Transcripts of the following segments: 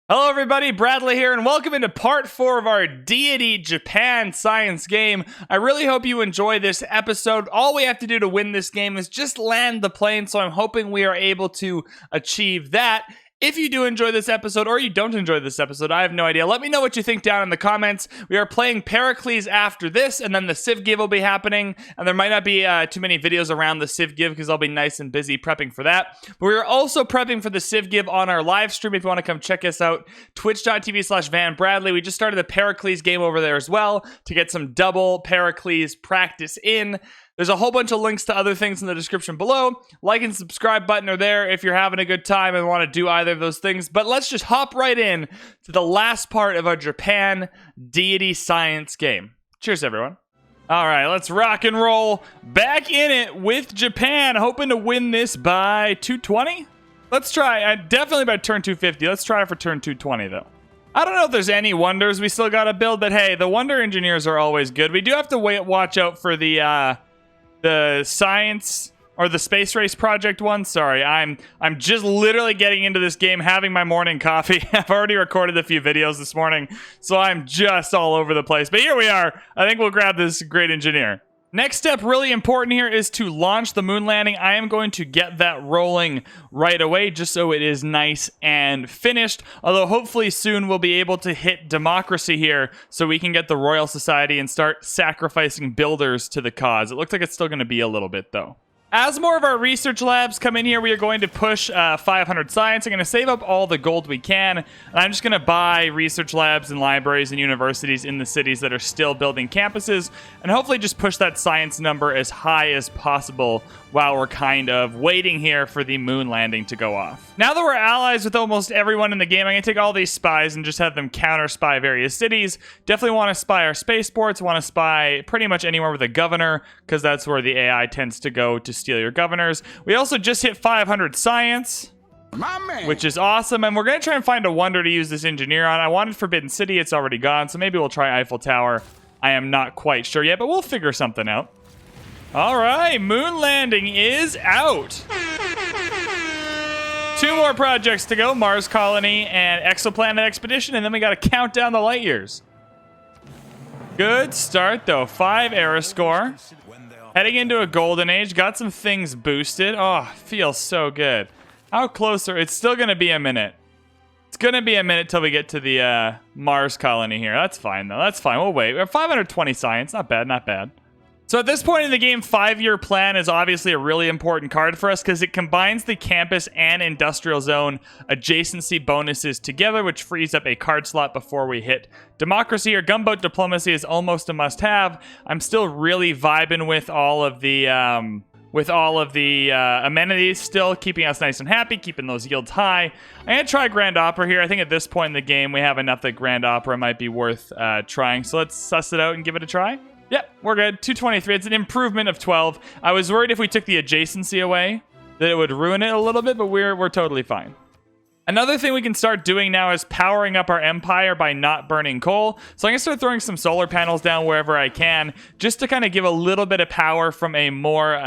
Hello everybody, Bradley here, and welcome into part 4 of our Deity Japan science game. I really hope you enjoy this episode. All we have to do to win this game is just land the plane, so I'm hoping we are able to achieve that. If you do enjoy this episode, or you don't enjoy this episode, I have no idea. Let me know what you think down in the comments. We are playing Pericles after this, and then the Civ Give will be happening. And there might not be too many videos around the Civ Give, because I'll be nice and busy prepping for that. But we are also prepping for the Civ Give on our live stream. If you want to come check us out, twitch.tv/VanBradley. We just started the Pericles game over there as well, to get some double Pericles practice in. There's a whole bunch of links to other things in the description below. Like and subscribe button are there if you're having a good time and want to do either of those things. But let's just hop right in to the last part of our Japan Deity science game. Cheers, everyone. All right, let's rock and roll. Back in it with Japan, hoping to win this by 220. Let's try, definitely by turn 250. Let's try for turn 220, though. I don't know if there's any wonders we still got to build, but hey, the wonder engineers are always good. We do have to watch out for the science or the space race project one. Sorry, I'm just literally getting into this game, having my morning coffee. I've already recorded a few videos this morning, so I'm just all over the place. But here we are. I think we'll grab this great engineer. Next step, really important here, is to launch the moon landing. I am going to get that rolling right away, just so it is nice and finished. Although hopefully soon we'll be able to hit democracy here, so we can get the Royal Society and start sacrificing builders to the cause. It looks like it's still going to be a little bit, though. As more of our research labs come in here, we are going to push 500 science. I'm going to save up all the gold we can, and I'm just going to buy research labs and libraries and universities in the cities that are still building campuses, and hopefully just push that science number as high as possible while we're kind of waiting here for the moon landing to go off. Now that we're allies with almost everyone in the game, I'm going to take all these spies and just have them counter-spy various cities. Definitely want to spy our spaceports, want to spy pretty much anywhere with a governor, because that's where the AI tends to go to steal your governors. We also just hit 500 science, which is awesome, and we're going to try and find a wonder to use this engineer on. I wanted Forbidden City, it's already gone, so maybe we'll try Eiffel Tower. I am not quite sure yet, but we'll figure something out. All right, moon landing is out. 2 more projects to go, Mars Colony and Exoplanet Expedition, and then we got to count down the light years. Good start, though. 5 era score. Heading into a golden age. Got some things boosted. Oh, feels so good. How close are... It's still going to be a minute. It's going to be a minute till we get to the Mars Colony here. That's fine, though. That's fine. We'll wait. We have 520 science. Not bad, not bad. So at this point in the game, 5-year plan is obviously a really important card for us because it combines the campus and industrial zone adjacency bonuses together, which frees up a card slot before we hit democracy. Or gunboat diplomacy is almost a must-have. I'm still really vibing with all of the amenities still, keeping us nice and happy, keeping those yields high. I'm going to try Grand Opera here. I think at this point in the game, we have enough that Grand Opera might be worth trying. So let's suss it out and give it a try. Yep, we're good. 223. It's an improvement of 12. I was worried if we took the adjacency away that it would ruin it a little bit, but we're totally fine. Another thing we can start doing now is powering up our empire by not burning coal. So I'm going to start throwing some solar panels down wherever I can, just to kind of give a little bit of power from a more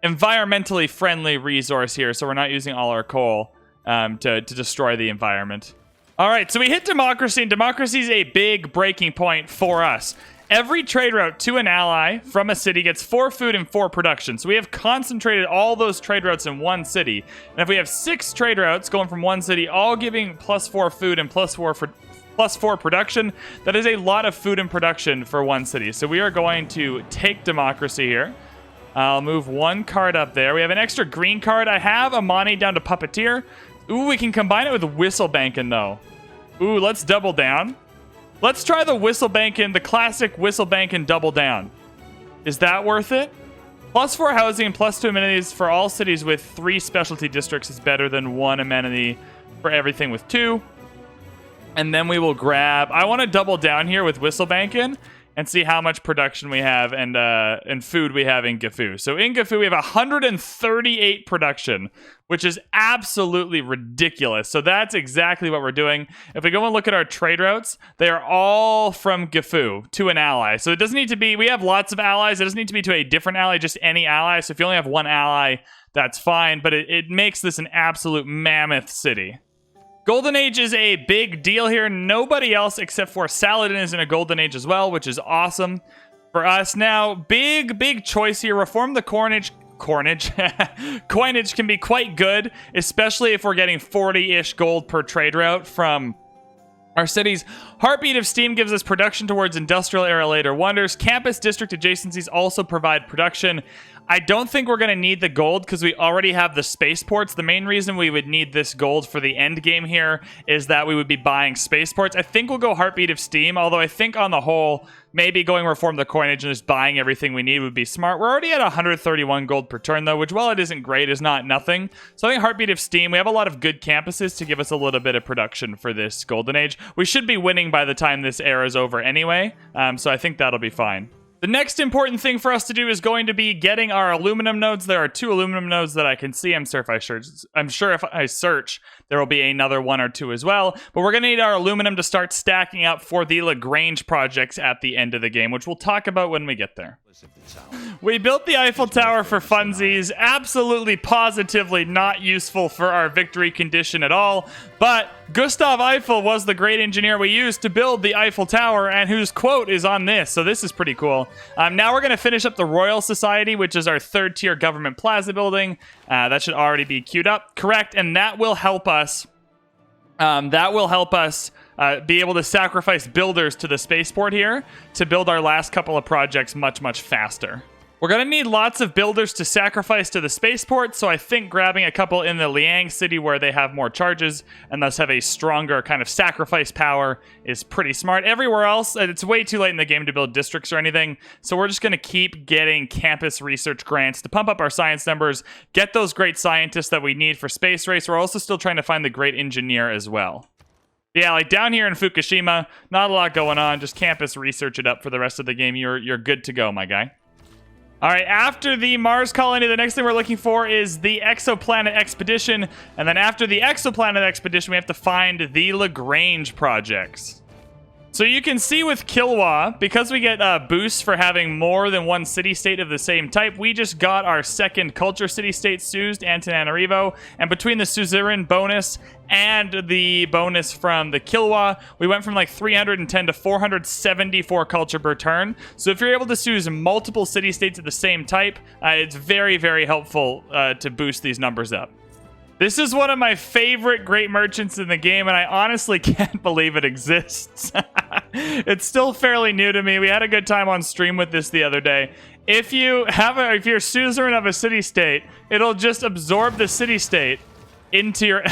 environmentally friendly resource here, so we're not using all our coal to destroy the environment. All right, so we hit democracy, and democracy is a big breaking point for us. Every trade route to an ally from a city gets 4 food and 4 production. So we have concentrated all those trade routes in one city. And if we have 6 trade routes going from one city, all giving +4 food and +4 production, that is a lot of food and production for one city. So we are going to take democracy here. I'll move 1 card up there. We have an extra green card. I have Amani down to puppeteer. Ooh, we can combine it with whistle banking though. Ooh, let's double down. Let's try the whistle banking, the classic whistle banking double down. Is that worth it? +4 housing and +2 amenities for all cities with 3 specialty districts is better than 1 amenity for everything with 2. And then we will grab... I want to double down here with whistle banking and see how much production we have and food we have in Gifu. So in Gifu, we have 138 production, which is absolutely ridiculous. So that's exactly what we're doing. If we go and look at our trade routes, they are all from Gifu to an ally. So it doesn't need to be, we have lots of allies. It doesn't need to be to a different ally, just any ally. So if you only have 1 ally, that's fine. But it makes this an absolute mammoth city. Golden Age is a big deal here. Nobody else except for Saladin is in a Golden Age as well, which is awesome for us. Now, big choice here. Reform the coinage. Coinage can be quite good, especially if we're getting 40-ish gold per trade route from our cities. Heartbeat of Steam gives us production towards industrial era later wonders. Campus district adjacencies also provide production. I don't think we're going to need the gold because we already have the spaceports. The main reason we would need this gold for the end game here is that we would be buying spaceports. I think we'll go Heartbeat of Steam, although I think on the whole, maybe going Reform the Coinage and just buying everything we need would be smart. We're already at 131 gold per turn, though, which, while it isn't great, is not nothing. So I think Heartbeat of Steam, we have a lot of good campuses to give us a little bit of production for this Golden Age. We should be winning by the time this era is over anyway, so I think that'll be fine. The next important thing for us to do is going to be getting our aluminum nodes. There are 2 aluminum nodes that I can see. I'm sure if I search, there will be another 1 or 2 as well. But we're going to need our aluminum to start stacking up for the Lagrange projects at the end of the game, which we'll talk about when we get there. We built the Eiffel Tower for funsies. Absolutely, positively not useful for our victory condition at all. But Gustav Eiffel was the great engineer we used to build the Eiffel Tower, and whose quote is on this, so this is pretty cool. Now we're going to finish up the Royal Society, which is our 3rd tier government plaza building. That should already be queued up. Correct, and that will help us. Be able to sacrifice builders to the spaceport here to build our last couple of projects much faster. We're going to need lots of builders to sacrifice to the spaceport, so I think grabbing a couple in the Liang city where they have more charges and thus have a stronger kind of sacrifice power is pretty smart. Everywhere else, it's way too late in the game to build districts or anything, so we're just going to keep getting campus research grants to pump up our science numbers, get those great scientists that we need for space race. We're also still trying to find the great engineer as well. Yeah, like down here in Fukushima, not a lot going on. Just campus research it up for the rest of the game. You're good to go, my guy. All right, after the Mars colony, the next thing we're looking for is the Exoplanet expedition. And then after the Exoplanet expedition, we have to find the Lagrange projects. So you can see with Kilwa, because we get boosts for having more than 1 city-state of the same type, we just got our 2nd culture city-state, Suzd, Antananarivo. And between the suzerain bonus and the bonus from the Kilwa, we went from like 310 to 474 culture per turn. So if you're able to choose multiple city-states of the same type, it's very helpful to boost these numbers up. This is one of my favorite great merchants in the game, and I honestly can't believe it exists. It's still fairly new to me. We had a good time on stream with this the other day. If you're suzerain of a city-state, it'll just absorb the city-state into your...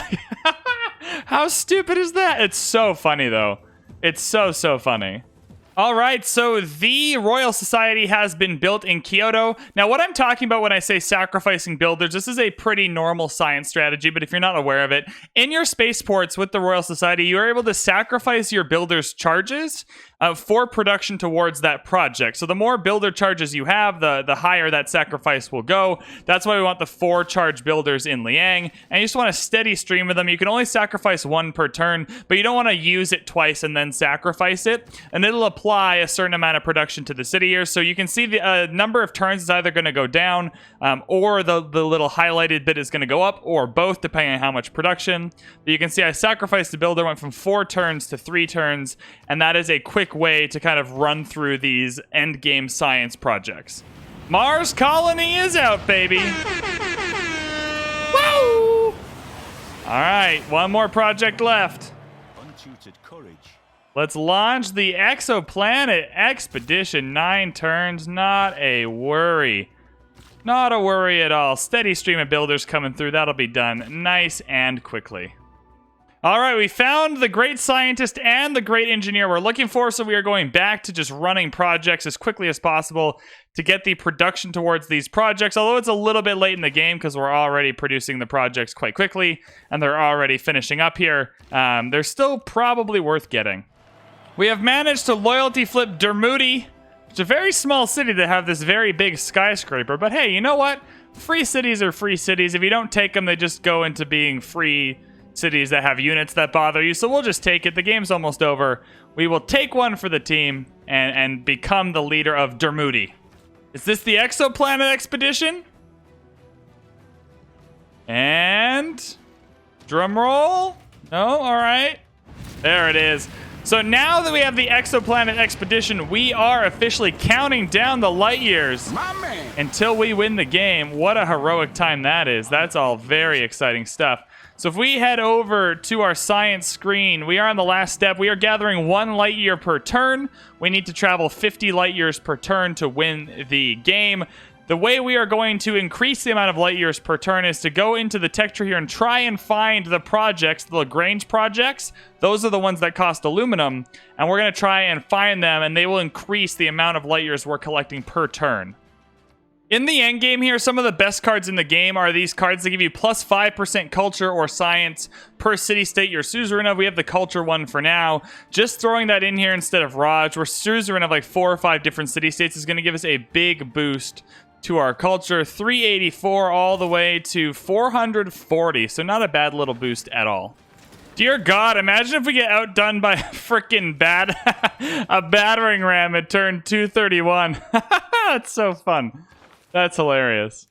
How stupid is that? It's so funny, though. It's so funny. All right, so the Royal Society has been built in Kyoto. Now, what I'm talking about when I say sacrificing builders, this is a pretty normal science strategy, but if you're not aware of it, in your spaceports with the Royal Society, you are able to sacrifice your builders' charges for production towards that project. So the more builder charges you have, the higher that sacrifice will go. That's why we want the 4 charge builders in Liang, and you just want a steady stream of them. You can only sacrifice 1 per turn, but you don't want to use it twice and then sacrifice it, and it'll apply a certain amount of production to the city here. So you can see the number of turns is either going to go down, or the little highlighted bit is going to go up, or both, depending on how much production. But you can see I sacrificed the builder, went from 4 turns to 3 turns, and that is a quick way to kind of run through these end game science projects. Mars colony is out, baby. Woo! All right, 1 more project left. Untutored courage. Let's launch the Exoplanet expedition. 9 turns, not a worry. Not a worry at all. Steady stream of builders coming through. That'll be done nice and quickly. All right, we found the great scientist and the great engineer we're looking for, so we are going back to just running projects as quickly as possible to get the production towards these projects, although it's a little bit late in the game because we're already producing the projects quite quickly, and they're already finishing up here. They're still probably worth getting. We have managed to loyalty flip Dermudi. It's a very small city that have this very big skyscraper, but hey, you know what? Free cities are free cities. If you don't take them, they just go into being free cities that have units that bother you, so we'll just take it. The game's almost over. We will take 1 for the team and become the leader of Dermudi. Is this the Exoplanet expedition? And drum roll. No? All right. There it is. So now that we have the Exoplanet expedition, we are officially counting down the light years until we win the game. What a heroic time that is. That's all very exciting stuff. So if we head over to our science screen, we are on the last step. We are gathering 1 light year per turn. We need to travel 50 light years per turn to win the game. The way we are going to increase the amount of light years per turn is to go into the tech tree here and try and find the projects, the Lagrange projects. Those are the ones that cost aluminum, and we're going to try and find them, and they will increase the amount of light years we're collecting per turn. In the end game here, some of the best cards in the game are these cards that give you plus 5% culture or science per city-state you're suzerain of. We have the culture one for now. Just throwing that in here instead of Raj, we're suzerain of like 4 or 5 different city-states is going to give us a big boost to our culture. 384 all the way to 440, so not a bad little boost at all. Dear God, imagine if we get outdone by a freaking a battering ram at turn 231. That's so fun. That's hilarious.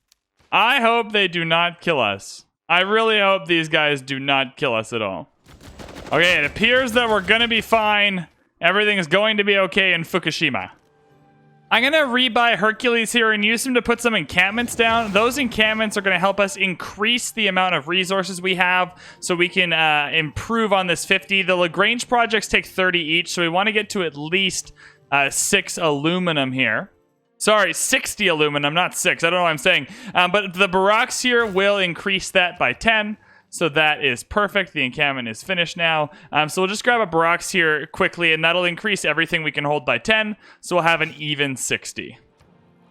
I hope they do not kill us. I really hope these guys do not kill us at all. Okay, it appears that we're gonna be fine. Everything is going to be okay in Fukushima. I'm going to rebuy Hercules here and use him to put some encampments down. Those encampments are going to help us increase the amount of resources we have so we can improve on this 50. The Lagrange projects take 30 each, so we want to get to at least 6 aluminum here. Sorry, 60 aluminum, not 6. I don't know what I'm saying. But the barracks here will increase that by 10. So that is perfect. The encampment is finished now. So we'll just grab a barracks here quickly, and that'll increase everything we can hold by 10. So we'll have an even 60.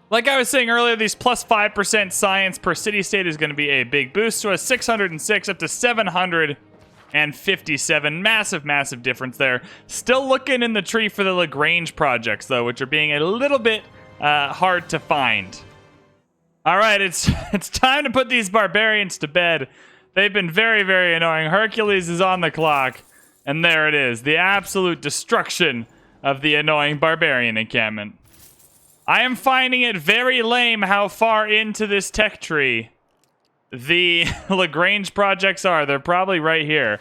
Like I was saying earlier, these plus 5% science per city-state is going to be a big boost. So a 606 up to 757. Massive, massive difference there. Still looking in the tree for the Lagrange projects, though, which are being a little bit hard to find. All right, it's time to put these barbarians to bed. They've been very, very annoying. Hercules is on the clock. And there it is. The absolute destruction of the annoying barbarian encampment. I am finding it very lame how far into this tech tree the Lagrange projects are. They're probably right here.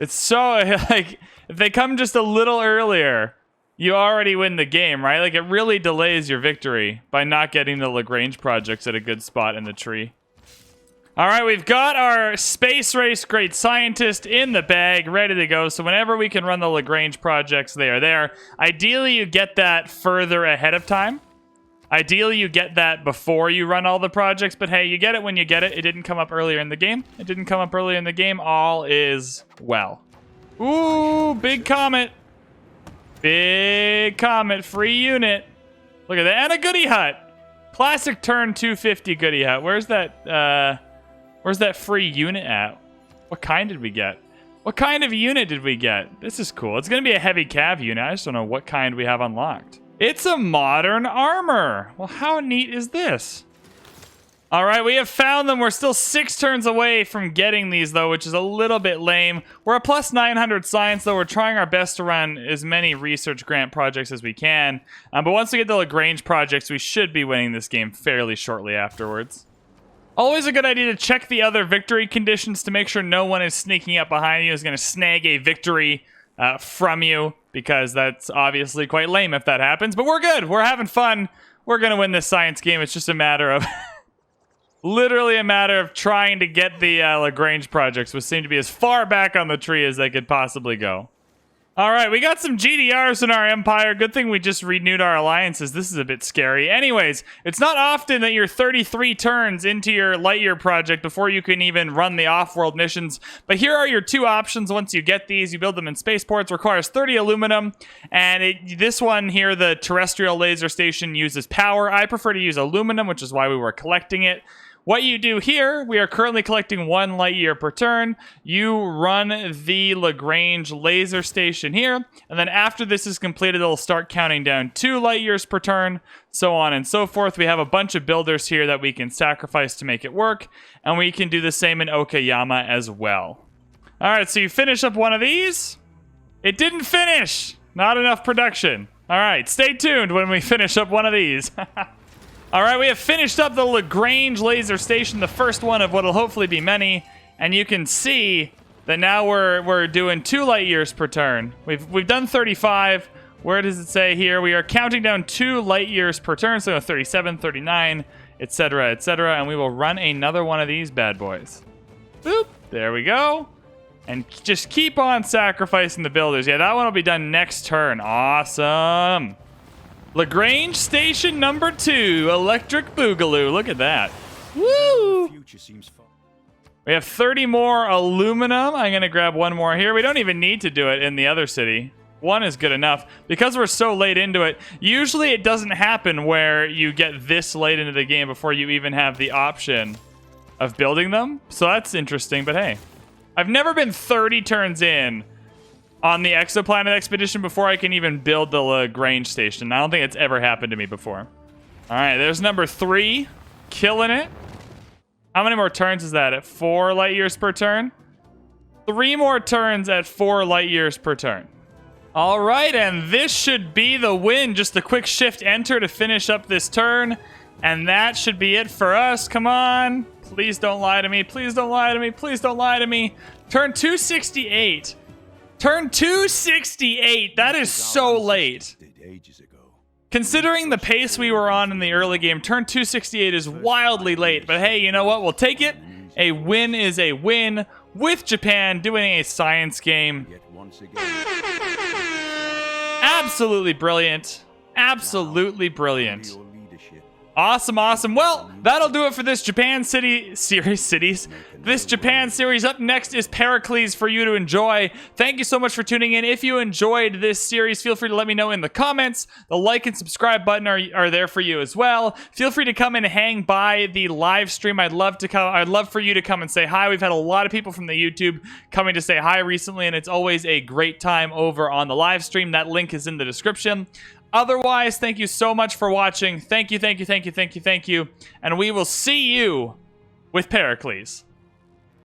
It's so, like, if they come just a little earlier, you already win the game, right? Like, it really delays your victory by not getting the Lagrange projects at a good spot in the tree. All right, we've got our space race great scientist in the bag, ready to go. So whenever we can run the Lagrange projects, they are there. Ideally, you get that further ahead of time. Ideally, you get that before you run all the projects. But hey, you get it when you get it. It didn't come up earlier in the game. It didn't come up earlier in the game. All is well. Ooh, big comet. Big comet, free unit. Look at that, and a goodie hut. Classic turn 250 goodie hut. Where's that free unit at? What kind did we get? What kind of unit did we get? This is cool. It's going to be a heavy cav unit. I just don't know what kind we have unlocked. It's a modern armor. Well, how neat is this? All right, we have found them. We're still 6 turns away from getting these, though, which is a little bit lame. We're a plus 900 science, though. We're trying our best to run as many research grant projects as we can. But once we get the Lagrange projects, we should be winning this game fairly shortly afterwards. Always a good idea to check the other victory conditions to make sure no one is sneaking up behind you, is going to snag a victory from you, because that's obviously quite lame if that happens. But we're good. We're having fun. We're going to win this science game. It's just a matter of... literally a matter of trying to get the Lagrange projects, which seem to be as far back on the tree as they could possibly go. All right, we got some GDRs in our empire. Good thing we just renewed our alliances. This is a bit scary. Anyways, it's not often that you're 33 turns into your Lightyear project before you can even run the off-world missions. But here are your 2 options once you get these. You build them in spaceports. Requires 30 aluminum. And this one here, the terrestrial laser station, uses power. I prefer to use aluminum, which is why we were collecting it. What you do here, we are currently collecting 1 light year per turn. You run the Lagrange laser station here, and then after this is completed, it'll start counting down 2 light years per turn, so on and so forth. We have a bunch of builders here that we can sacrifice to make it work, and we can do the same in Okayama as well. All right, so you finish up one of these. It didn't finish. Not enough production. All right, stay tuned when we finish up one of these. All right, we have finished up the Lagrange laser station, the first one of what will hopefully be many. And you can see that now we're doing 2 light years per turn. We've done 35. Where does it say here? We are counting down 2 light years per turn, so 37, 39, etc., etc., and we will run another one of these bad boys. Boop. There we go. And just keep on sacrificing the builders. Yeah, that one will be done next turn. Awesome. Lagrange Station number 2, Electric Boogaloo. Look at that. Woo! We have 30 more aluminum. I'm going to grab one more here. We don't even need to do it in the other city. One is good enough. Because we're so late into it, usually it doesn't happen where you get this late into the game before you even have the option of building them. So that's interesting, but hey. I've never been 30 turns in on the Exoplanet expedition before I can even build the Lagrange Station. I don't think it's ever happened to me before. All right, there's number 3. Killing it. How many more turns is that? At 4 light years per turn? 3 more turns at 4 light years per turn. All right, and this should be the win. Just a quick shift enter to finish up this turn. And that should be it for us. Come on. Please don't lie to me. Please don't lie to me. Please don't lie to me. Turn 268. Turn 268. That is so late. Considering the pace we were on in the early game, turn 268 is wildly late. But hey, you know what? We'll take it. A win is a win with Japan doing a science game. Absolutely brilliant. Absolutely brilliant. Awesome, awesome. Well, that'll do it for this Japan series. This Japan series. Up next is Pericles for you to enjoy. Thank you so much for tuning in. If you enjoyed this series, feel free to let me know in the comments. The like and subscribe button are there for you as well. Feel free to come and hang by the live stream. I'd love for you to come and say hi. We've had a lot of people from the YouTube coming to say hi recently, and it's always a great time over on the live stream. That link is in the description. Otherwise, thank you so much for watching. Thank you, thank you, thank you, thank you, thank you. And we will see you with Pericles.